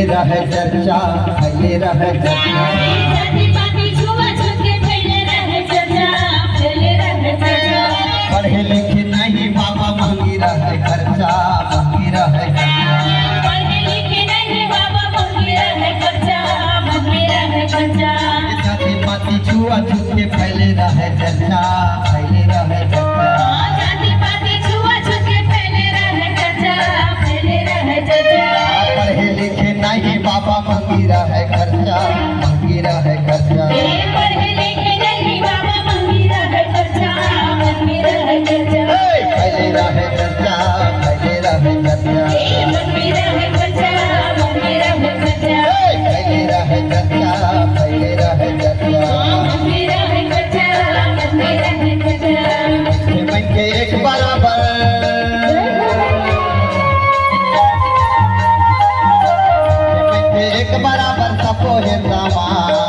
रहे चर्चा, फैले रहे चर्चा। पढ़े लिखे नहीं बाबा महंगी रहे खर्चा, महंगी रहे खर्चा। जाति पाति छुआ छूत के फैले रहे चर्चा, फैले रहे चर्चा। पढ़े लिखे नहीं बाबा महंगी रहे खर्चा, महंगी रहे खर्चा। फैले रहे चर्चा, फैले रहे चर्चा। फैले रहे चर्चा, फैले रहे चर्चा। मन के एक बराबर, मन के एक बराबर सपो है सामान।